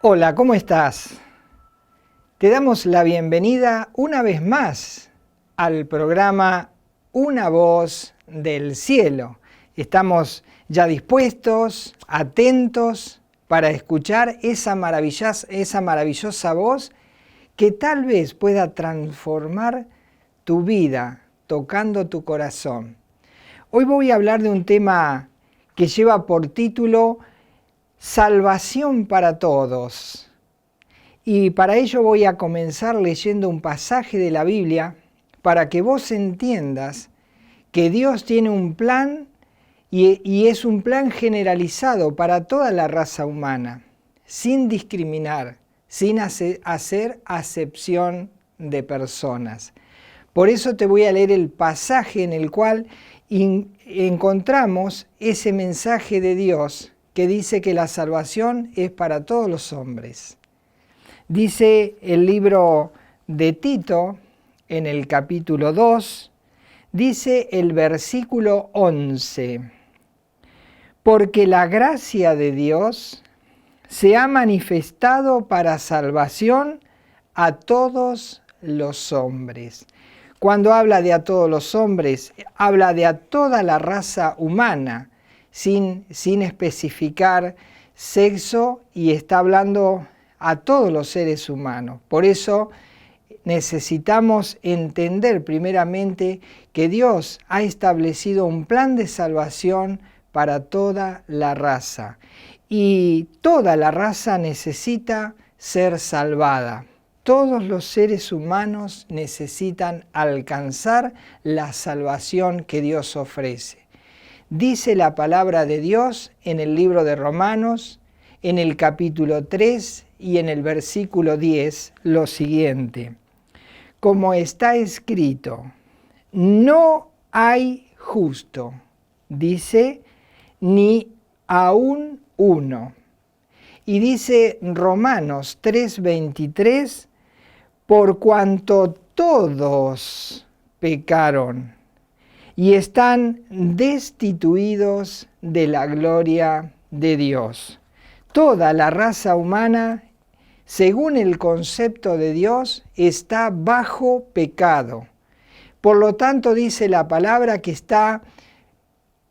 Hola, ¿cómo estás? Te damos la bienvenida una vez más al programa Una Voz del Cielo. Estamos ya dispuestos, atentos para escuchar esa maravillosa voz que tal vez pueda transformar tu vida, tocando tu corazón. Hoy voy a hablar de un tema que lleva por título Salvación para todos. Y para ello voy a comenzar leyendo un pasaje de la Biblia para que vos entiendas que Dios tiene un plan y es un plan generalizado para toda la raza humana, sin discriminar, sin hacer acepción de personas. Por eso te voy a leer el pasaje en el cual encontramos ese mensaje de Dios que dice que la salvación es para todos los hombres. Dice el libro de Tito, en el capítulo 2, dice el versículo 11, porque la gracia de Dios se ha manifestado para salvación a todos los hombres. Cuando habla de a todos los hombres, habla de a toda la raza humana, sin especificar sexo, y está hablando a todos los seres humanos. Por eso necesitamos entender primeramente que Dios ha establecido un plan de salvación para toda la raza. Y toda la raza necesita ser salvada. Todos los seres humanos necesitan alcanzar la salvación que Dios ofrece. Dice la palabra de Dios en el libro de Romanos, en el capítulo 3 y en el versículo 10, lo siguiente. Como está escrito, no hay justo, dice, ni aún uno. Y dice Romanos 3:23, por cuanto todos pecaron y están destituidos de la gloria de Dios. Toda la raza humana, según el concepto de Dios, está bajo pecado. Por lo tanto, dice la palabra que está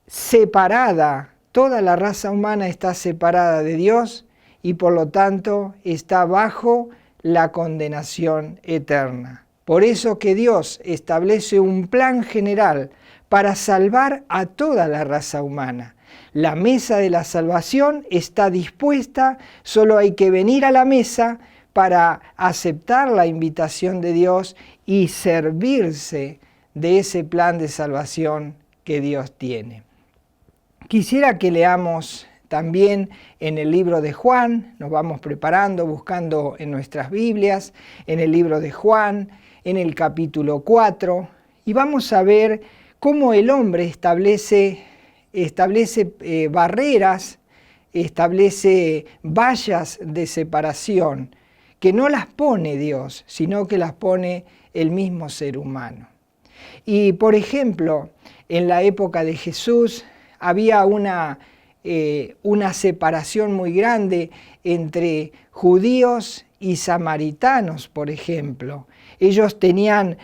separada, toda la raza humana está separada de Dios y por lo tanto está bajo la condenación eterna. Por eso que Dios establece un plan general para salvar a toda la raza humana. La mesa de la salvación está dispuesta, solo hay que venir a la mesa para aceptar la invitación de Dios y servirse de ese plan de salvación que Dios tiene. Quisiera que leamos también en el libro de Juan, nos vamos preparando, buscando en nuestras Biblias, en el libro de Juan, en el capítulo 4, y vamos a ver cómo el hombre establece barreras, establece vallas de separación, que no las pone Dios, sino que las pone el mismo ser humano. Y por ejemplo, en la época de Jesús había una separación muy grande entre judíos y samaritanos, por ejemplo. Ellos tenían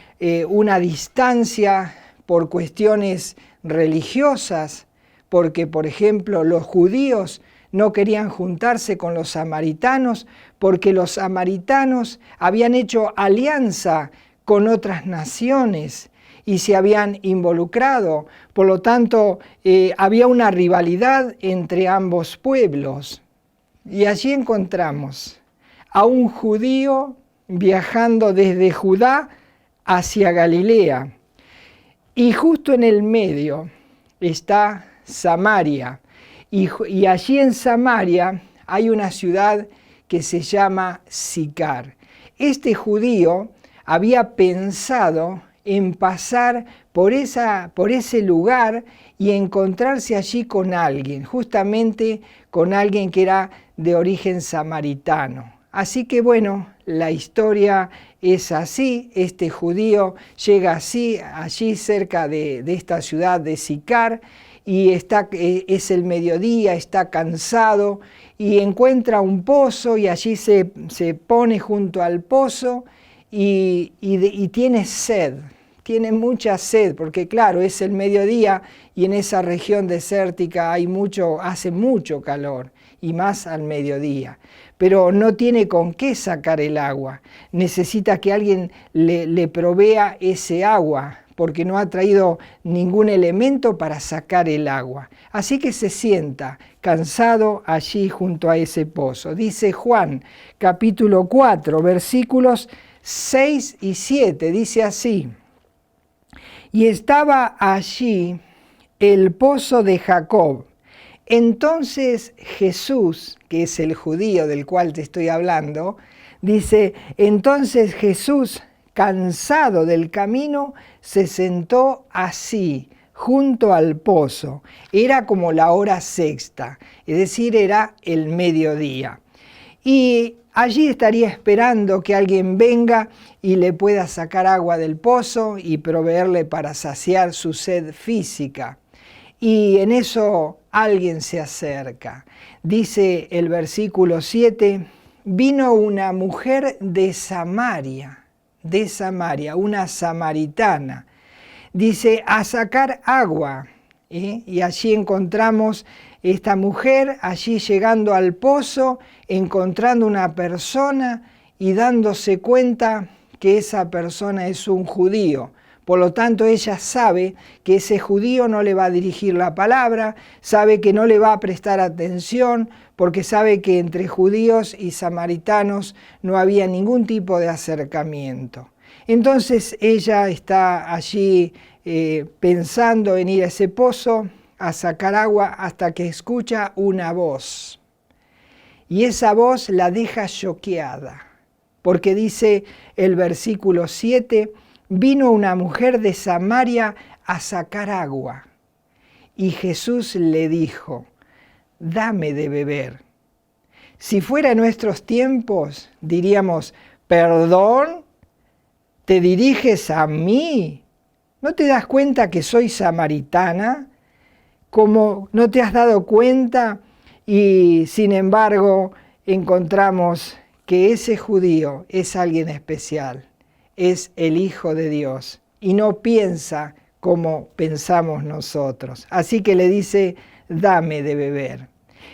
una distancia por cuestiones religiosas, porque, por ejemplo, los judíos no querían juntarse con los samaritanos porque los samaritanos habían hecho alianza con otras naciones y se habían involucrado. Por lo tanto, había una rivalidad entre ambos pueblos. Y allí encontramos a un judío viajando desde Judá hacia Galilea. Y justo en el medio está Samaria. Y allí en Samaria hay una ciudad que se llama Sicar. Este judío había pensado en pasar por ese lugar y encontrarse allí con alguien, justamente con alguien que era de origen samaritano. Así que bueno, la historia es así. Este judío llega allí cerca de esta ciudad de Sicar y es el mediodía, está cansado y encuentra un pozo y allí se pone junto al pozo y tiene sed. Tiene mucha sed, porque claro, es el mediodía y en esa región desértica hace mucho calor, y más al mediodía. Pero no tiene con qué sacar el agua. Necesita que alguien le provea ese agua, porque no ha traído ningún elemento para sacar el agua. Así que se sienta cansado allí junto a ese pozo. Dice Juan, capítulo 4, versículos 6 y 7, dice así: y estaba allí el pozo de Jacob. Entonces Jesús, que es el judío del cual te estoy hablando, dice, entonces Jesús, cansado del camino, se sentó así, junto al pozo. Era como la hora sexta, es decir, era el mediodía. Y allí estaría esperando que alguien venga y le pueda sacar agua del pozo y proveerle para saciar su sed física. Y en eso alguien se acerca. Dice el versículo 7, vino una mujer de Samaria, una samaritana, dice, a sacar agua. Y allí encontramos esta mujer, allí llegando al pozo, encontrando una persona y dándose cuenta que esa persona es un judío. Por lo tanto, ella sabe que ese judío no le va a dirigir la palabra, sabe que no le va a prestar atención, porque sabe que entre judíos y samaritanos no había ningún tipo de acercamiento. Entonces ella está allí pensando en ir a ese pozo a sacar agua hasta que escucha una voz. Y esa voz la deja choqueada, porque dice el versículo 7, vino una mujer de Samaria a sacar agua. Y Jesús le dijo, dame de beber. Si fuera en nuestros tiempos, diríamos, perdón, ¿te diriges a mí? ¿No te das cuenta que soy samaritana? ¿Cómo no te has dado cuenta? Y sin embargo, encontramos que ese judío es alguien especial. Es el Hijo de Dios y no piensa como pensamos nosotros. Así que le dice, dame de beber.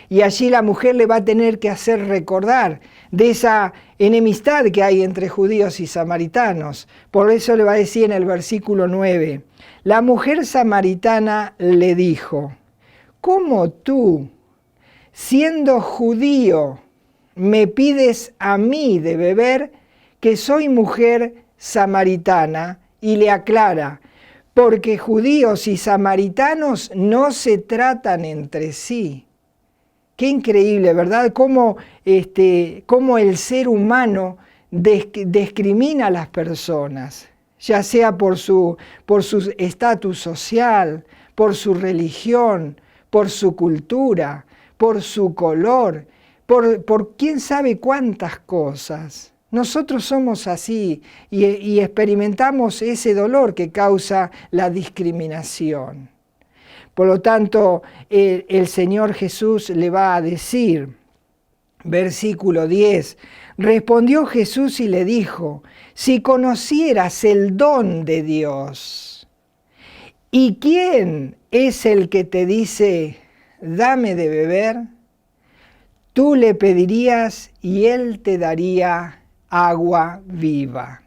Y allí la mujer le va a tener que hacer recordar de esa enemistad que hay entre judíos y samaritanos. Por eso le va a decir en el versículo 9, la mujer samaritana le dijo, ¿cómo tú, siendo judío, me pides a mí de beber, que soy mujer samaritana? Y le aclara, porque judíos y samaritanos no se tratan entre sí. Qué increíble, ¿verdad? Cómo el ser humano discrimina a las personas, ya sea por su estatus social, por su religión, por su cultura, por su color, por quién sabe cuántas cosas. Nosotros somos así y experimentamos ese dolor que causa la discriminación. Por lo tanto, el Señor Jesús le va a decir, versículo 10, respondió Jesús y le dijo, si conocieras el don de Dios, ¿y quién es el que te dice, dame de beber? Tú le pedirías y Él te daría agua viva.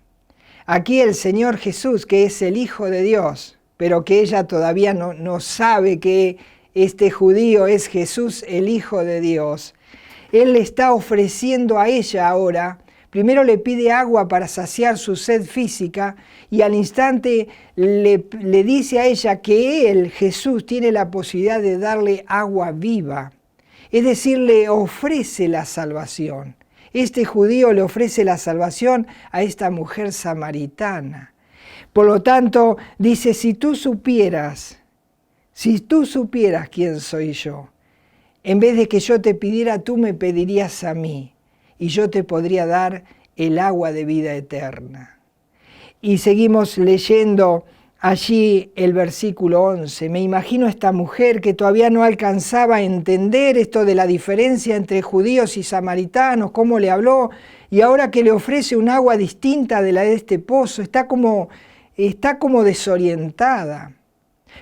Aquí el Señor Jesús, que es el Hijo de Dios, pero que ella todavía no sabe que este judío es Jesús, el Hijo de Dios. Él le está ofreciendo a ella ahora, primero le pide agua para saciar su sed física y al instante le dice a ella que Él, Jesús, tiene la posibilidad de darle agua viva. Es decir, le ofrece la salvación. Este judío le ofrece la salvación a esta mujer samaritana. Por lo tanto, dice, si tú supieras quién soy yo, en vez de que yo te pidiera, tú me pedirías a mí, y yo te podría dar el agua de vida eterna. Y seguimos leyendo allí el versículo 11. Me imagino esta mujer que todavía no alcanzaba a entender esto de la diferencia entre judíos y samaritanos, cómo le habló, y ahora que le ofrece un agua distinta de la de este pozo, está como desorientada.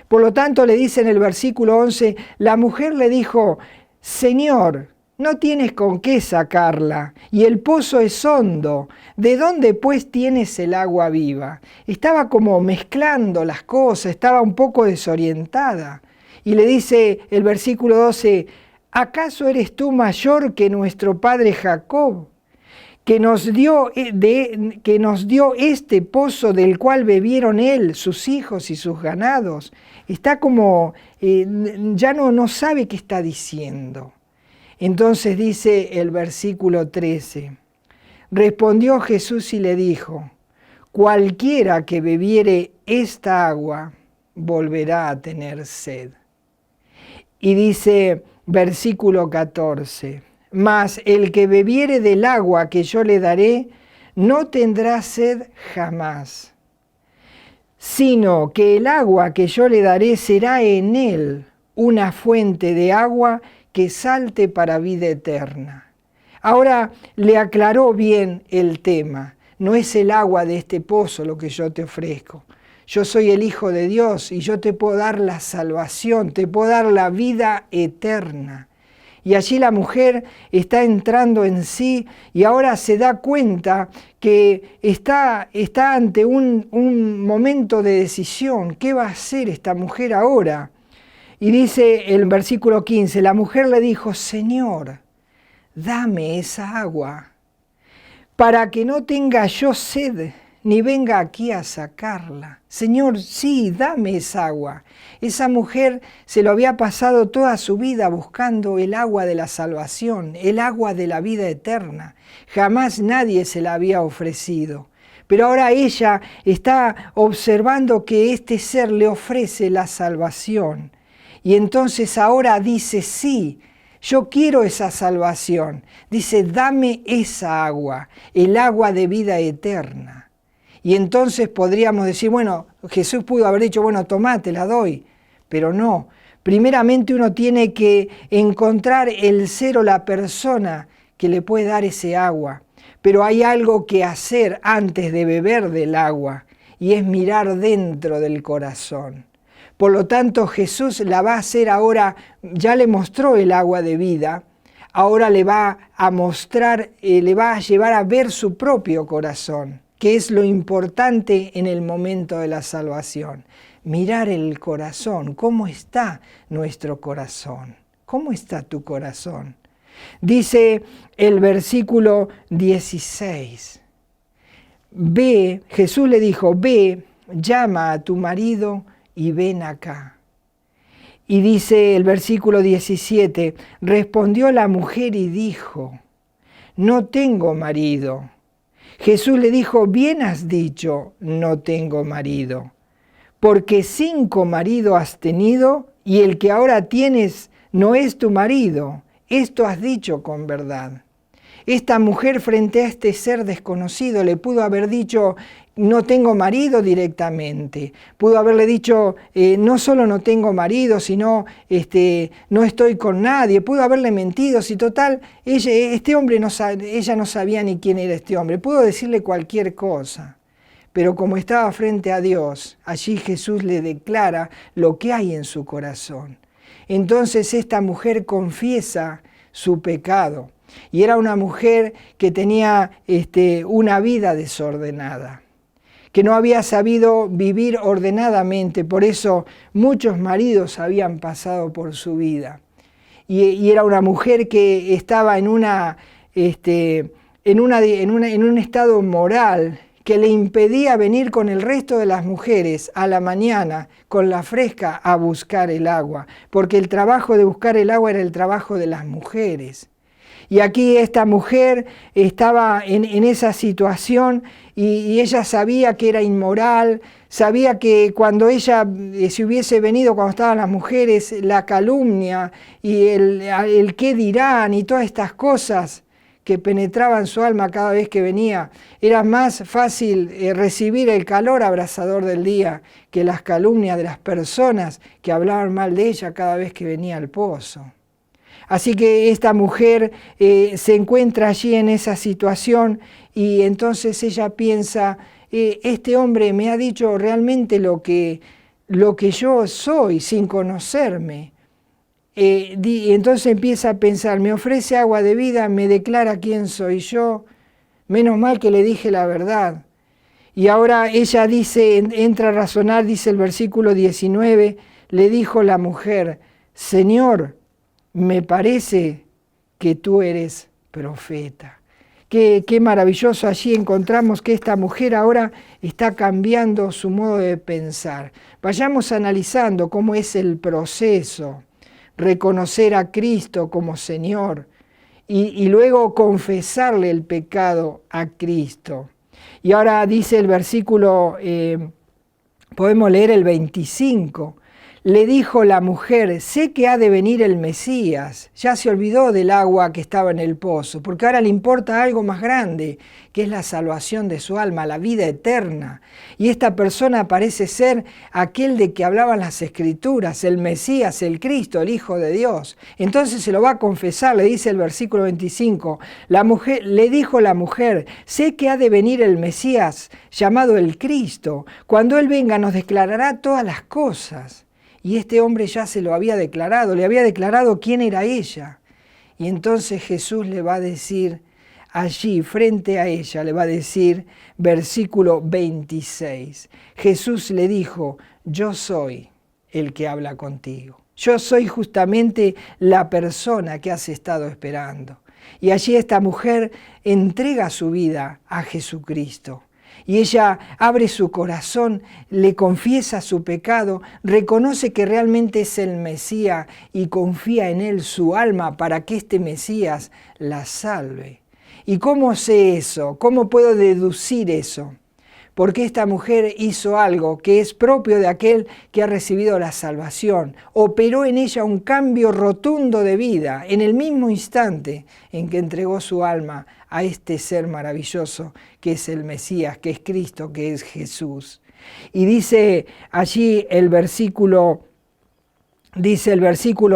Por lo tanto, le dice en el versículo 11, la mujer le dijo, Señor, no tienes con qué sacarla, y el pozo es hondo. ¿De dónde pues tienes el agua viva? Estaba como mezclando las cosas, estaba un poco desorientada. Y le dice el versículo 12, ¿acaso eres tú mayor que nuestro padre Jacob, que nos dio este pozo del cual bebieron él, sus hijos y sus ganados? Está como, ya no sabe qué está diciendo. Entonces dice el versículo 13, respondió Jesús y le dijo, cualquiera que bebiere esta agua volverá a tener sed. Y dice versículo 14, mas el que bebiere del agua que yo le daré no tendrá sed jamás, sino que el agua que yo le daré será en él una fuente de agua que salte para vida eterna. Ahora le aclaró bien el tema. No es el agua de este pozo lo que yo te ofrezco. Yo soy el Hijo de Dios y yo te puedo dar la salvación, te puedo dar la vida eterna. Y allí la mujer está entrando en sí y ahora se da cuenta que está ante un momento de decisión. ¿Qué va a hacer esta mujer ahora? Y dice el versículo 15, la mujer le dijo, Señor, dame esa agua, para que no tenga yo sed, ni venga aquí a sacarla. Señor, sí, dame esa agua. Esa mujer se lo había pasado toda su vida buscando el agua de la salvación, el agua de la vida eterna. Jamás nadie se la había ofrecido. Pero ahora ella está observando que este ser le ofrece la salvación. Y entonces ahora dice, sí, yo quiero esa salvación. Dice, dame esa agua, el agua de vida eterna. Y entonces podríamos decir, bueno, Jesús pudo haber dicho, bueno, tomá, te la doy. Pero no, primeramente uno tiene que encontrar el ser o la persona que le puede dar ese agua. Pero hay algo que hacer antes de beber del agua, y es mirar dentro del corazón. Por lo tanto, Jesús la va a hacer ahora, ya le mostró el agua de vida, ahora le va a mostrar, le va a llevar a ver su propio corazón, que es lo importante en el momento de la salvación. Mirar el corazón, ¿cómo está nuestro corazón? ¿Cómo está tu corazón? Dice el versículo 16, ve, Jesús le dijo, ve, llama a tu marido y ven acá. Y dice el versículo 17, respondió la mujer y dijo, no tengo marido. Jesús le dijo, bien has dicho, no tengo marido, porque 5 maridos has tenido y el que ahora tienes no es tu marido. Esto has dicho con verdad. Esta mujer frente a este ser desconocido le pudo haber dicho, no tengo marido directamente. Pudo haberle dicho, no solo no tengo marido, sino no estoy con nadie. Pudo haberle mentido, si total, ella no sabía ni quién era este hombre. Pudo decirle cualquier cosa. Pero como estaba frente a Dios, allí Jesús le declara lo que hay en su corazón. Entonces esta mujer confiesa su pecado. Y era una mujer que tenía una vida desordenada, que no había sabido vivir ordenadamente, por eso muchos maridos habían pasado por su vida. Y era una mujer que estaba en un estado moral que le impedía venir con el resto de las mujeres a la mañana con la fresca a buscar el agua, porque el trabajo de buscar el agua era el trabajo de las mujeres. Y aquí esta mujer estaba en esa situación y ella sabía que era inmoral, sabía que cuando ella se hubiese venido, cuando estaban las mujeres, la calumnia y el qué dirán y todas estas cosas que penetraban su alma cada vez que venía. Era más fácil recibir el calor abrasador del día que las calumnias de las personas que hablaban mal de ella cada vez que venía al pozo. Así que esta mujer se encuentra allí en esa situación y entonces ella piensa, este hombre me ha dicho realmente lo que yo soy sin conocerme. Y entonces empieza a pensar, me ofrece agua de vida, me declara quién soy yo, menos mal que le dije la verdad. Y ahora ella dice, entra a razonar, dice el versículo 19, le dijo la mujer, Señor, me parece que tú eres profeta. Qué maravilloso, allí encontramos que esta mujer ahora está cambiando su modo de pensar. Vayamos analizando cómo es el proceso, reconocer a Cristo como Señor y luego confesarle el pecado a Cristo. Y ahora dice el versículo, podemos leer el 25, le dijo la mujer, sé que ha de venir el Mesías. Ya se olvidó del agua que estaba en el pozo, porque ahora le importa algo más grande, que es la salvación de su alma, la vida eterna. Y esta persona parece ser aquel de que hablaban las Escrituras, el Mesías, el Cristo, el Hijo de Dios. Entonces se lo va a confesar, le dice el versículo 25, le dijo la mujer, sé que ha de venir el Mesías, llamado el Cristo. Cuando Él venga nos declarará todas las cosas. Y este hombre ya se lo había declarado, le había declarado quién era ella. Y entonces Jesús le va a decir, allí frente a ella, le va a decir, versículo 26, Jesús le dijo, yo soy el que habla contigo. Yo soy justamente la persona que has estado esperando. Y allí esta mujer entrega su vida a Jesucristo. Y ella abre su corazón, le confiesa su pecado, reconoce que realmente es el Mesías y confía en él su alma para que este Mesías la salve. ¿Y cómo sé eso? ¿Cómo puedo deducir eso? Porque esta mujer hizo algo que es propio de aquel que ha recibido la salvación. Operó en ella un cambio rotundo de vida en el mismo instante en que entregó su alma a este ser maravilloso que es el Mesías, que es Cristo, que es Jesús. Y dice allí el versículo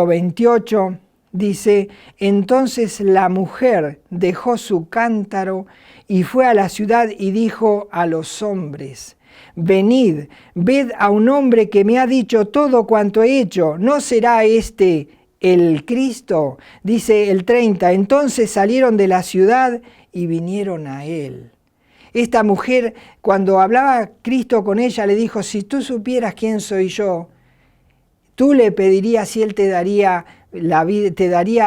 28, dice, entonces la mujer dejó su cántaro y fue a la ciudad y dijo a los hombres, venid, ved a un hombre que me ha dicho todo cuanto he hecho, ¿no será este el Cristo? Dice el 30, entonces salieron de la ciudad y vinieron a él. Esta mujer, cuando hablaba Cristo con ella, le dijo, si tú supieras quién soy yo, tú le pedirías y él te daría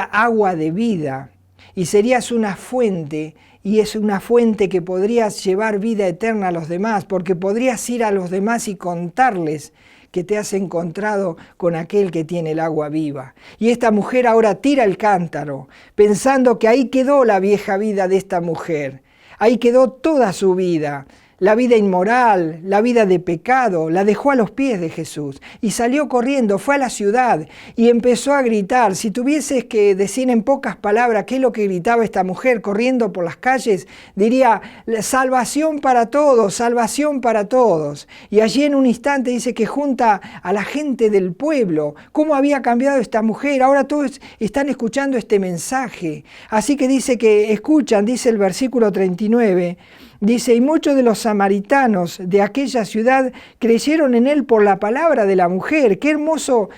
agua de vida y serías una fuente, y es una fuente que podrías llevar vida eterna a los demás, porque podrías ir a los demás y contarles que te has encontrado con aquel que tiene el agua viva. Y esta mujer ahora tira el cántaro, pensando que ahí quedó la vieja vida de esta mujer, ahí quedó toda su vida. La vida inmoral, la vida de pecado, la dejó a los pies de Jesús y salió corriendo, fue a la ciudad y empezó a gritar. Si tuvieses que decir en pocas palabras qué es lo que gritaba esta mujer corriendo por las calles, diría, salvación para todos, salvación para todos. Y allí en un instante dice que junta a la gente del pueblo. ¿Cómo había cambiado esta mujer? Ahora todos están escuchando este mensaje. Así que dice que escuchan, dice el versículo 39, dice, y muchos de los samaritanos de aquella ciudad creyeron en él por la palabra de la mujer. Qué hermoso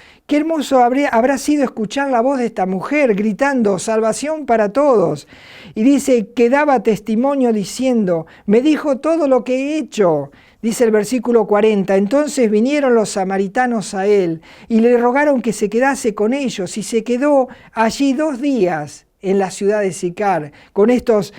habrá sido escuchar la voz de esta mujer gritando, salvación para todos. Y dice que daba testimonio diciendo, me dijo todo lo que he hecho. Dice el versículo 40, entonces vinieron los samaritanos a él y le rogaron que se quedase con ellos y se quedó allí 2 días. En la ciudad de Sicar, con estos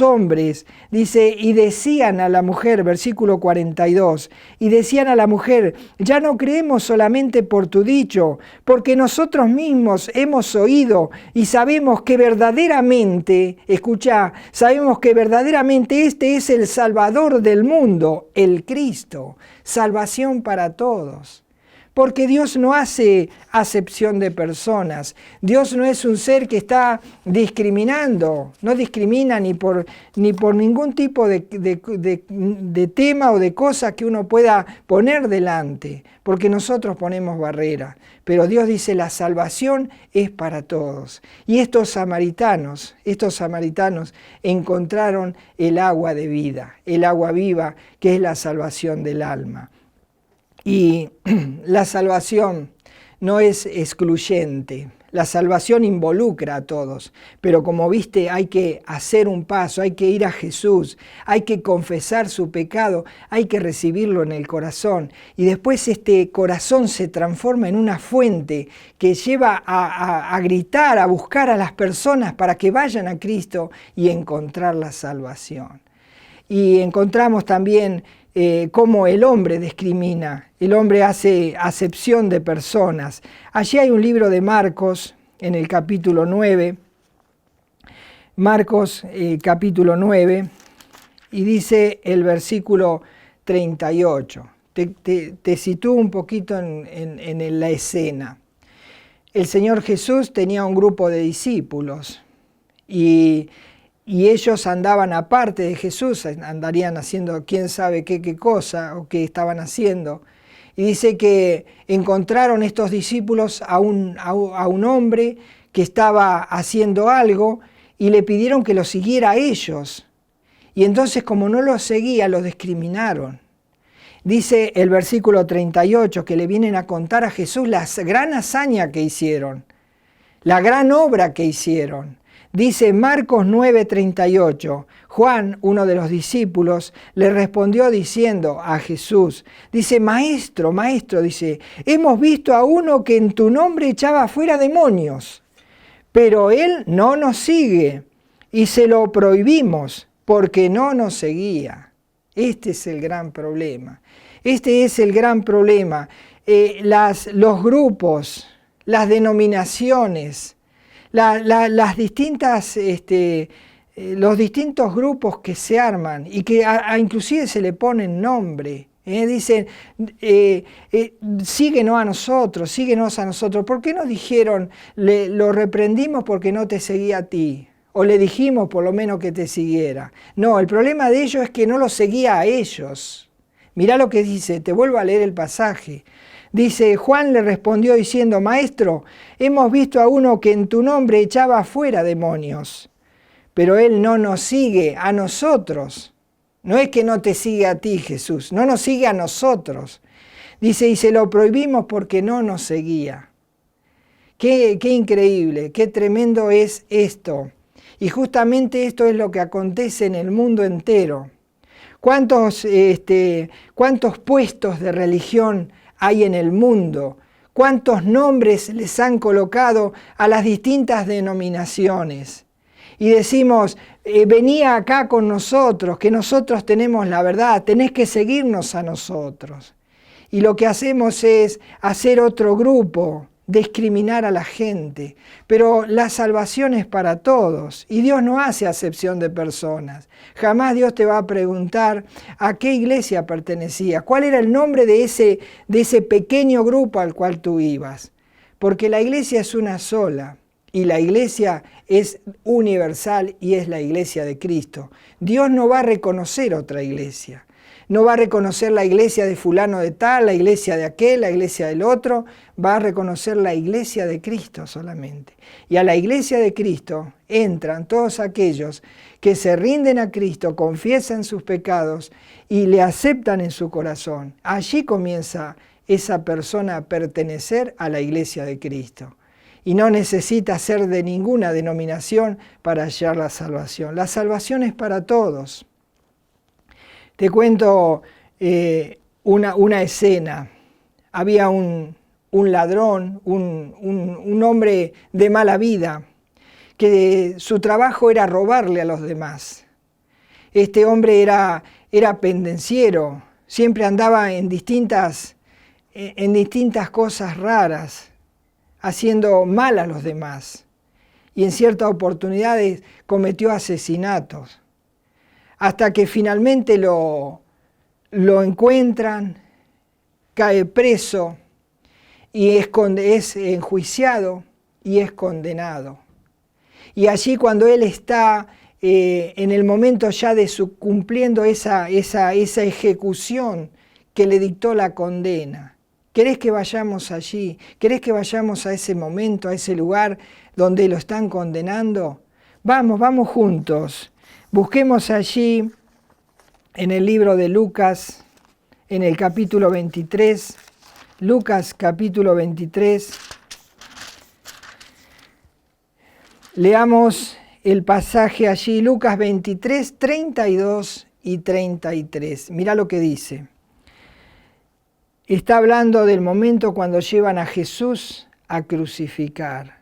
hombres, dice, y decían a la mujer, versículo 42, y decían a la mujer, ya no creemos solamente por tu dicho, porque nosotros mismos hemos oído y sabemos que verdaderamente, escucha, sabemos que verdaderamente este es el Salvador del mundo, el Cristo, salvación para todos. Porque Dios no hace acepción de personas. Dios no es un ser que está discriminando, no discrimina ni por ningún tipo de tema o de cosa que uno pueda poner delante, porque nosotros ponemos barreras. Pero Dios dice, la salvación es para todos. Y estos samaritanos encontraron el agua de vida, el agua viva, que es la salvación del alma. Y la salvación no es excluyente, la salvación involucra a todos, pero como viste hay que hacer un paso, hay que ir a Jesús, hay que confesar su pecado, hay que recibirlo en el corazón y después este corazón se transforma en una fuente que lleva a gritar, a buscar a las personas para que vayan a Cristo y encontrar la salvación. Y encontramos también cómo el hombre discrimina, el hombre hace acepción de personas. Allí hay un libro de Marcos, en el capítulo 9, Marcos capítulo 9, y dice el versículo 38. Te sitúo un poquito en la escena. El Señor Jesús tenía un grupo de discípulos y ellos andaban aparte de Jesús, andarían haciendo quién sabe qué cosa o qué estaban haciendo. Y dice que encontraron estos discípulos a un hombre que estaba haciendo algo y le pidieron que lo siguiera a ellos. Y entonces como no lo seguía, lo discriminaron. Dice el versículo 38 que le vienen a contar a Jesús la gran hazaña que hicieron, la gran obra que hicieron. Dice Marcos 9:38, Juan, uno de los discípulos, le respondió diciendo a Jesús, dice, Maestro, dice, hemos visto a uno que en tu nombre echaba fuera demonios, pero él no nos sigue y se lo prohibimos porque no nos seguía. Este es el gran problema. Este es el gran problema. Los grupos, las denominaciones, las distintas, los distintos grupos que se arman y que inclusive se le ponen nombre. Dicen, síguenos a nosotros. ¿Por qué nos dijeron, lo reprendimos porque no te seguía a ti? O le dijimos por lo menos que te siguiera. No, el problema de ellos es que no los seguía a ellos. Mirá lo que dice, te vuelvo a leer el pasaje. Dice, Juan le respondió diciendo, Maestro, hemos visto a uno que en tu nombre echaba fuera demonios, pero él no nos sigue a nosotros. No es que no te sigue a ti, Jesús, no nos sigue a nosotros. Dice, y se lo prohibimos porque no nos seguía. Qué increíble, qué tremendo es esto. Y justamente esto es lo que acontece en el mundo entero. ¿Cuántos puestos de religión hay en el mundo? ¿Cuántos nombres les han colocado a las distintas denominaciones? Y decimos, venía acá con nosotros, que nosotros tenemos la verdad, tenés que seguirnos a nosotros. Y lo que hacemos es hacer otro grupo, discriminar a la gente. Pero la salvación es para todos y Dios no hace acepción de personas. Jamás Dios te va a preguntar a qué iglesia pertenecías, cuál era el nombre de ese pequeño grupo al cual tú ibas. Porque la iglesia es una sola y la iglesia es universal y es la iglesia de Cristo. Dios no va a reconocer otra iglesia. No va a reconocer la iglesia de fulano de tal, la iglesia de aquel, la iglesia del otro. Va a reconocer la iglesia de Cristo solamente. Y a la iglesia de Cristo entran todos aquellos que se rinden a Cristo, confiesan sus pecados y le aceptan en su corazón. Allí comienza esa persona a pertenecer a la iglesia de Cristo. Y no necesita ser de ninguna denominación para hallar la salvación. La salvación es para todos. Te cuento una escena. Había un ladrón, un hombre de mala vida, que su trabajo era robarle a los demás. Este hombre era pendenciero, siempre andaba en distintas cosas raras, haciendo mal a los demás. Y en ciertas oportunidades cometió asesinatos. Hasta que finalmente lo encuentran, cae preso y es enjuiciado y es condenado. Y allí cuando él está en el momento ya de cumpliendo esa ejecución que le dictó la condena, ¿querés que vayamos allí? ¿Querés que vayamos a ese momento, a ese lugar donde lo están condenando? Vamos juntos. Busquemos allí en el libro de Lucas, en el capítulo 23, Lucas capítulo 23. Leamos el pasaje allí, Lucas 23, 32 y 33. Mirá lo que dice. Está hablando del momento cuando llevan a Jesús a crucificar.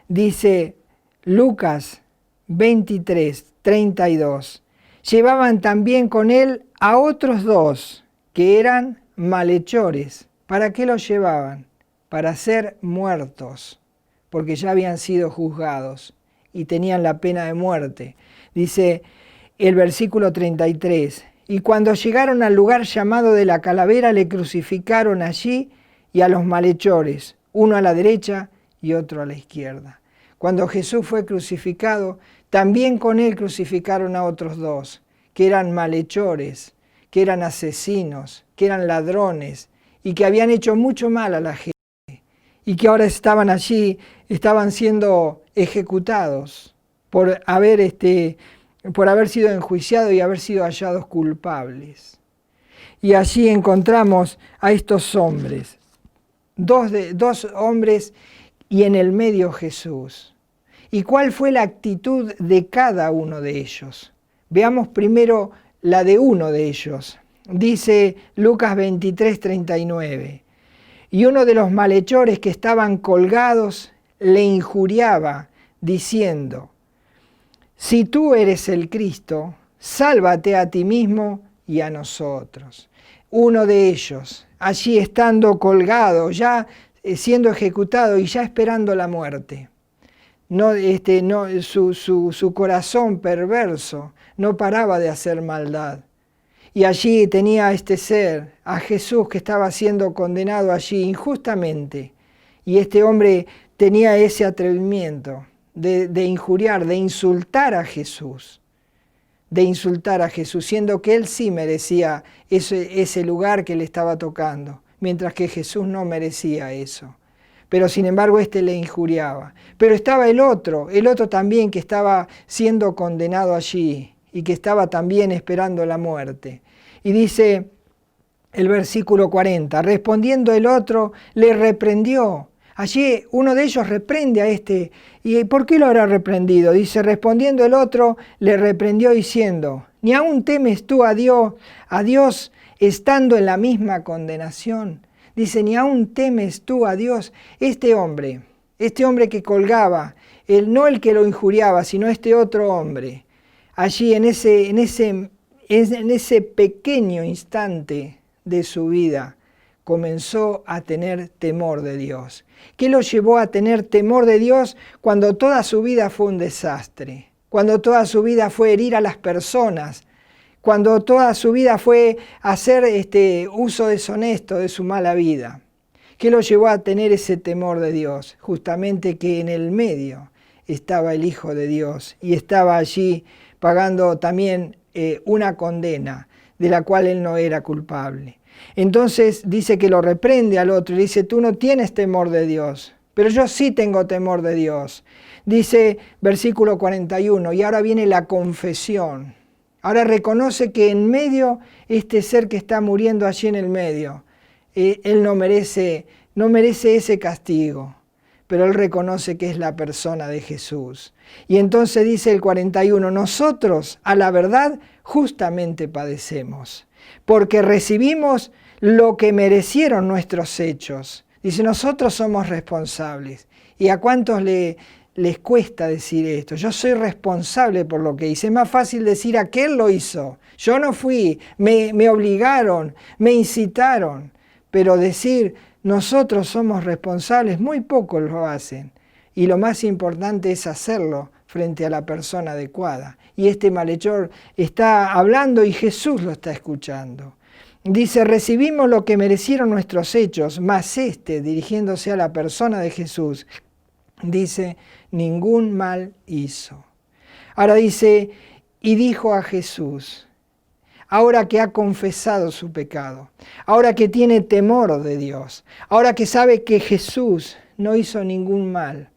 Dice Lucas 23, 32. Llevaban también con él a otros dos que eran malhechores. ¿Para qué los llevaban? Para ser muertos, porque ya habían sido juzgados y tenían la pena de muerte. Dice el versículo 33, y cuando llegaron al lugar llamado de la Calavera, le crucificaron allí y a los malhechores, uno a la derecha y otro a la izquierda. Cuando Jesús fue crucificado, también con él crucificaron a otros dos, que eran malhechores, que eran asesinos, que eran ladrones y que habían hecho mucho mal a la gente y que ahora estaban allí, estaban siendo ejecutados por haber sido enjuiciados y haber sido hallados culpables. Y allí encontramos a estos hombres, dos hombres y en el medio Jesús. ¿Y cuál fue la actitud de cada uno de ellos? Veamos primero la de uno de ellos. Dice Lucas 23, 39. Y uno de los malhechores que estaban colgados le injuriaba, diciendo, si tú eres el Cristo, sálvate a ti mismo y a nosotros. Uno de ellos, allí estando colgado, ya siendo ejecutado y ya esperando la muerte. Su corazón perverso no paraba de hacer maldad. Y allí tenía este ser, a Jesús, que estaba siendo condenado allí injustamente. Y este hombre tenía ese atrevimiento de injuriar, de insultar a Jesús. Siendo que él sí merecía ese lugar que le estaba tocando, mientras que Jesús no merecía eso. Pero sin embargo este le injuriaba. Pero estaba el otro también que estaba siendo condenado allí y que estaba también esperando la muerte. Y dice el versículo 40, respondiendo el otro, le reprendió. Allí uno de ellos reprende a este. ¿Y por qué lo habrá reprendido? Dice, respondiendo el otro, le reprendió diciendo, ¿ni aún temes tú a Dios estando en la misma condenación? Dice, ¿ni aún temes tú a Dios? Este hombre que colgaba, no el que lo injuriaba, sino este otro hombre, allí en ese pequeño instante de su vida, comenzó a tener temor de Dios. ¿Qué lo llevó a tener temor de Dios cuando toda su vida fue un desastre? Cuando toda su vida fue herir a las personas, cuando toda su vida fue hacer uso deshonesto de su mala vida. ¿Qué lo llevó a tener ese temor de Dios? Justamente que en el medio estaba el Hijo de Dios y estaba allí pagando también una condena de la cual él no era culpable. Entonces dice que lo reprende al otro y dice, tú no tienes temor de Dios, pero yo sí tengo temor de Dios. Dice versículo 41, y ahora viene la confesión. Ahora reconoce que en medio, este ser que está muriendo allí en el medio, él no merece ese castigo, pero él reconoce que es la persona de Jesús. Y entonces dice el 41, nosotros a la verdad justamente padecemos, porque recibimos lo que merecieron nuestros hechos. Dice, nosotros somos responsables. ¿Y a cuántos les cuesta decir esto? Yo soy responsable por lo que hice. Es más fácil decir, aquel lo hizo. Yo no fui, me obligaron, me incitaron. Pero decir, nosotros somos responsables, muy pocos lo hacen. Y lo más importante es hacerlo frente a la persona adecuada. Y este malhechor está hablando y Jesús lo está escuchando. Dice, recibimos lo que merecieron nuestros hechos, mas dirigiéndose a la persona de Jesús, dice, ningún mal hizo. Ahora dice, y dijo a Jesús, ahora que ha confesado su pecado, ahora que tiene temor de Dios, ahora que sabe que Jesús no hizo ningún mal,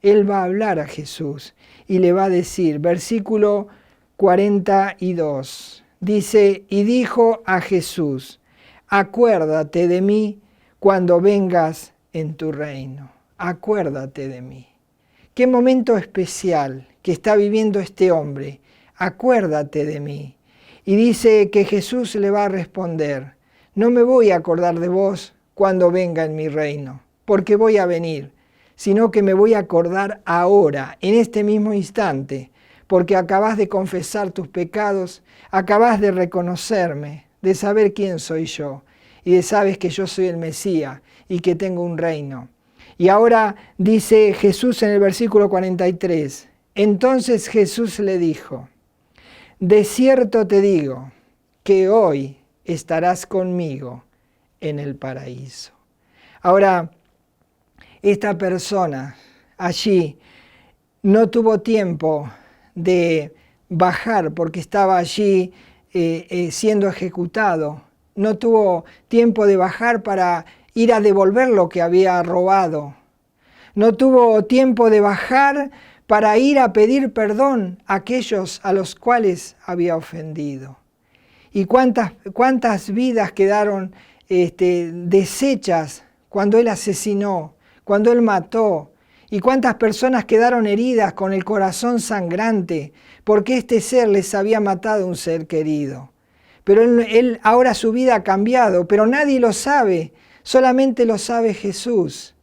él va a hablar a Jesús y le va a decir, versículo 42, dice, y dijo a Jesús, acuérdate de mí cuando vengas en tu reino. Acuérdate de mí. Qué momento especial que está viviendo este hombre. Acuérdate de mí. Y dice que Jesús le va a responder, no me voy a acordar de vos cuando venga en mi reino, porque voy a venir, sino que me voy a acordar ahora, en este mismo instante, porque acabás de confesar tus pecados, acabás de reconocerme, de saber quién soy yo, y de sabes que yo soy el Mesías y que tengo un reino. Y ahora dice Jesús en el versículo 43, entonces Jesús le dijo, de cierto te digo que hoy estarás conmigo en el paraíso. Ahora, esta persona allí no tuvo tiempo de bajar porque estaba allí siendo ejecutado. No tuvo tiempo de bajar para ir a devolver lo que había robado. No tuvo tiempo de bajar para ir a pedir perdón a aquellos a los cuales había ofendido. Y cuántas vidas quedaron deshechas cuando él asesinó, cuando él mató. Y cuántas personas quedaron heridas con el corazón sangrante porque este ser les había matado un ser querido. Pero él ahora su vida ha cambiado, pero nadie lo sabe, solamente lo sabe Jesús.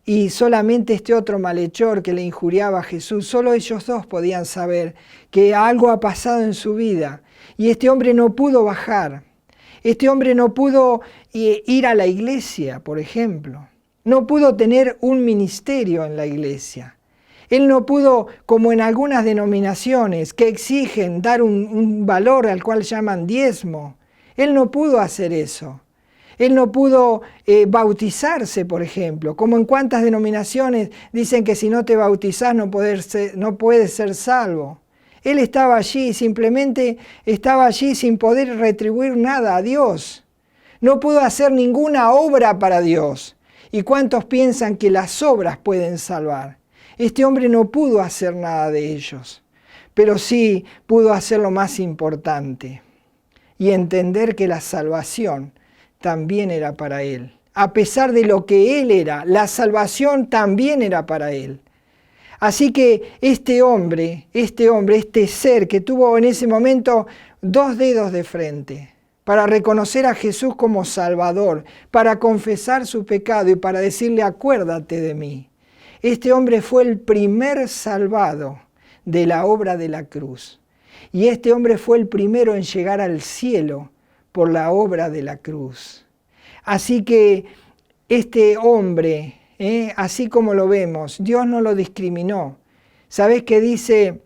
Y solamente este otro malhechor que le injuriaba a Jesús, solo ellos dos podían saber que algo ha pasado en su vida. Y este hombre no pudo bajar. Este hombre no pudo ir a la iglesia, por ejemplo. No pudo tener un ministerio en la iglesia. Él no pudo, como en algunas denominaciones que exigen dar un valor al cual llaman diezmo. Él no pudo hacer eso. Él no pudo bautizarse, por ejemplo, como en cuantas denominaciones dicen que si no te bautizás no puedes ser salvo. Él estaba allí, simplemente estaba allí sin poder retribuir nada a Dios. No pudo hacer ninguna obra para Dios. ¿Y cuántos piensan que las obras pueden salvar? Este hombre no pudo hacer nada de ellos, pero sí pudo hacer lo más importante y entender que la salvación también era para él. A pesar de lo que él era, la salvación también era para él. Así que este hombre, este ser que tuvo en ese momento 2 dedos de frente, para reconocer a Jesús como Salvador, para confesar su pecado y para decirle, acuérdate de mí. Este hombre fue el primer salvado de la obra de la cruz. Y este hombre fue el primero en llegar al cielo por la obra de la cruz. Así que este hombre, así como lo vemos, Dios no lo discriminó. ¿Sabés qué dice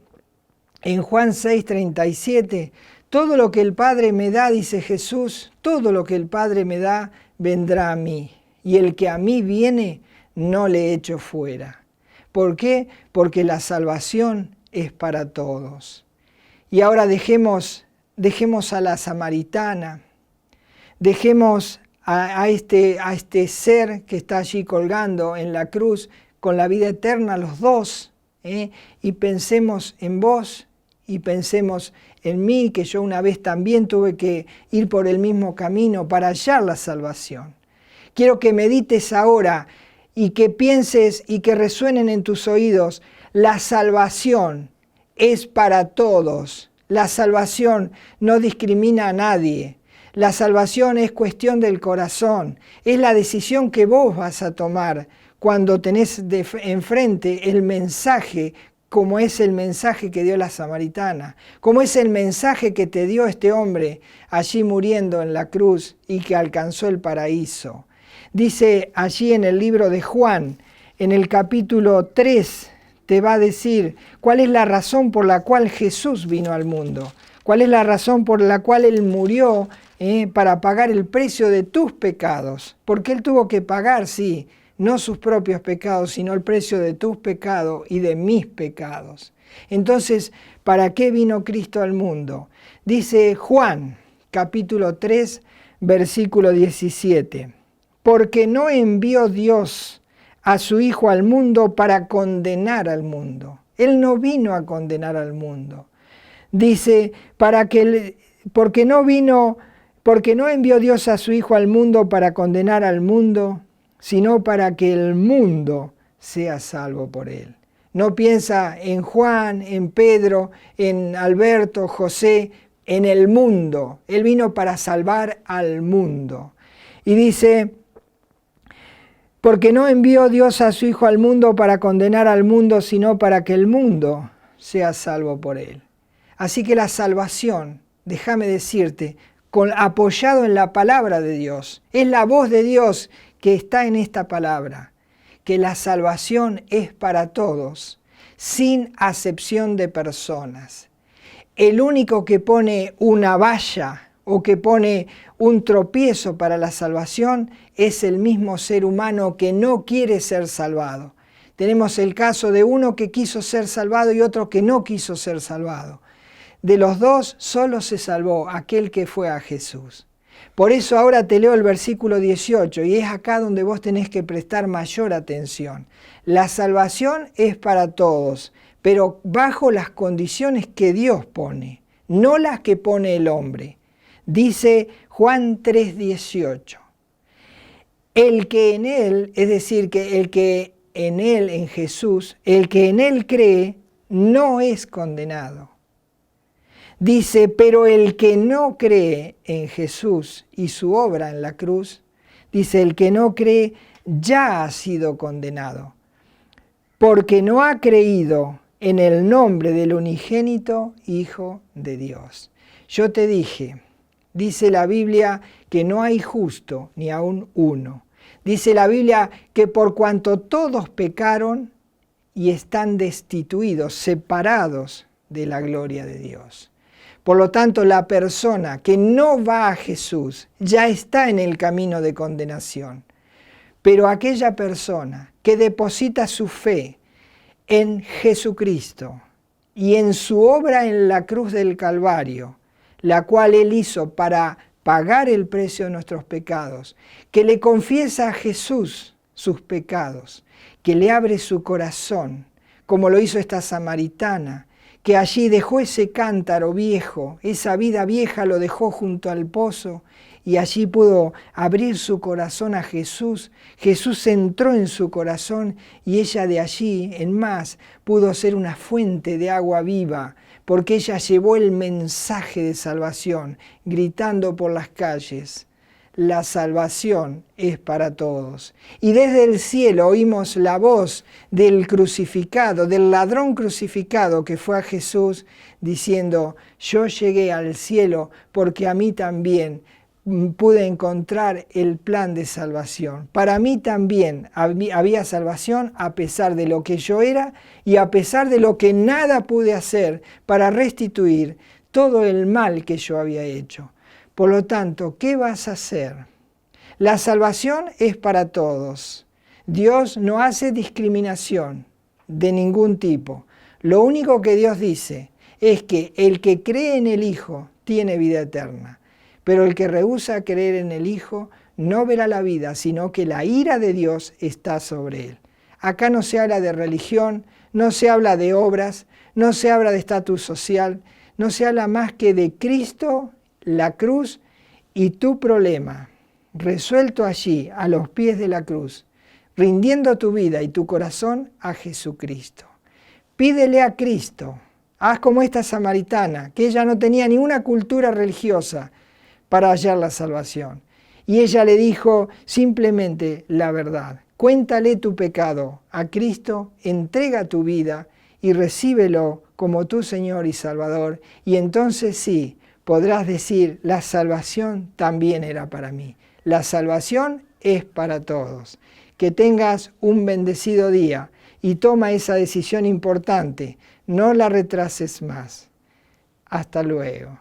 en Juan 6:37? Todo lo que el Padre me da, dice Jesús, todo lo que el Padre me da vendrá a mí. Y el que a mí viene, no le echo fuera. ¿Por qué? Porque la salvación es para todos. Y ahora dejemos a la samaritana, dejemos a este ser que está allí colgando en la cruz con la vida eterna, los dos, y pensemos en vos y pensemos en mí, que yo una vez también tuve que ir por el mismo camino para hallar la salvación. Quiero que medites ahora y que pienses y que resuenen en tus oídos, la salvación es para todos. La salvación no discrimina a nadie. La salvación es cuestión del corazón. Es la decisión que vos vas a tomar cuando tenés enfrente el mensaje, como es el mensaje que dio la samaritana, como es el mensaje que te dio este hombre allí muriendo en la cruz y que alcanzó el paraíso. Dice allí en el libro de Juan, en el capítulo 3, te va a decir cuál es la razón por la cual Jesús vino al mundo, cuál es la razón por la cual Él murió para pagar el precio de tus pecados, porque Él tuvo que pagar, sí, no sus propios pecados, sino el precio de tus pecados y de mis pecados. Entonces, ¿para qué vino Cristo al mundo? Dice Juan, capítulo 3, versículo 17, porque no envió Dios a su Hijo al mundo para condenar al mundo. Él no vino a condenar al mundo. Dice, porque no envió Dios a su Hijo al mundo para condenar al mundo, sino para que el mundo sea salvo por él. No piensa en Juan, en Pedro, en Alberto, José, en el mundo. Él vino para salvar al mundo. Y dice, porque no envió Dios a su Hijo al mundo para condenar al mundo, sino para que el mundo sea salvo por él. Así que la salvación, déjame decirte, apoyado en la palabra de Dios, es la voz de Dios que está en esta palabra, que la salvación es para todos, sin acepción de personas. El único que pone una valla o que pone un tropiezo para la salvación es el mismo ser humano que no quiere ser salvado. Tenemos el caso de uno que quiso ser salvado y otro que no quiso ser salvado. De los dos solo se salvó aquel que fue a Jesús. Por eso ahora te leo el versículo 18 y es acá donde vos tenés que prestar mayor atención. La salvación es para todos, pero bajo las condiciones que Dios pone, no las que pone el hombre. Dice Juan 3:18. El que en él, es decir, que el que en él, en Jesús, el que en él cree, no es condenado. Dice, pero el que no cree en Jesús y su obra en la cruz, dice, el que no cree ya ha sido condenado, porque no ha creído en el nombre del unigénito Hijo de Dios. Yo te dije, dice la Biblia que no hay justo ni aun uno. Dice la Biblia que por cuanto todos pecaron y están destituidos, separados de la gloria de Dios. Por lo tanto, la persona que no va a Jesús ya está en el camino de condenación. Pero aquella persona que deposita su fe en Jesucristo y en su obra en la cruz del Calvario, la cual Él hizo para pagar el precio de nuestros pecados, que le confiesa a Jesús sus pecados, que le abre su corazón, como lo hizo esta samaritana, que allí dejó ese cántaro viejo, esa vida vieja lo dejó junto al pozo y allí pudo abrir su corazón a Jesús. Jesús entró en su corazón y ella de allí en más pudo ser una fuente de agua viva, porque ella llevó el mensaje de salvación, gritando por las calles. La salvación es para todos. Y desde el cielo oímos la voz del crucificado, del ladrón crucificado que fue a Jesús, diciendo, yo llegué al cielo porque a mí también pude encontrar el plan de salvación. Para mí también había salvación a pesar de lo que yo era y a pesar de lo que nada pude hacer para restituir todo el mal que yo había hecho. Por lo tanto, ¿qué vas a hacer? La salvación es para todos. Dios no hace discriminación de ningún tipo. Lo único que Dios dice es que el que cree en el Hijo tiene vida eterna. Pero el que rehúsa creer en el Hijo no verá la vida, sino que la ira de Dios está sobre él. Acá no se habla de religión, no se habla de obras, no se habla de estatus social, no se habla más que de Cristo, la cruz y tu problema, resuelto allí a los pies de la cruz, rindiendo tu vida y tu corazón a Jesucristo. Pídele a Cristo, haz como esta samaritana, que ella no tenía ninguna cultura religiosa para hallar la salvación. Y ella le dijo simplemente la verdad. Cuéntale tu pecado a Cristo, entrega tu vida y recíbelo como tu Señor y Salvador. Y entonces sí, podrás decir, la salvación también era para mí. La salvación es para todos. Que tengas un bendecido día y toma esa decisión importante. No la retrases más. Hasta luego.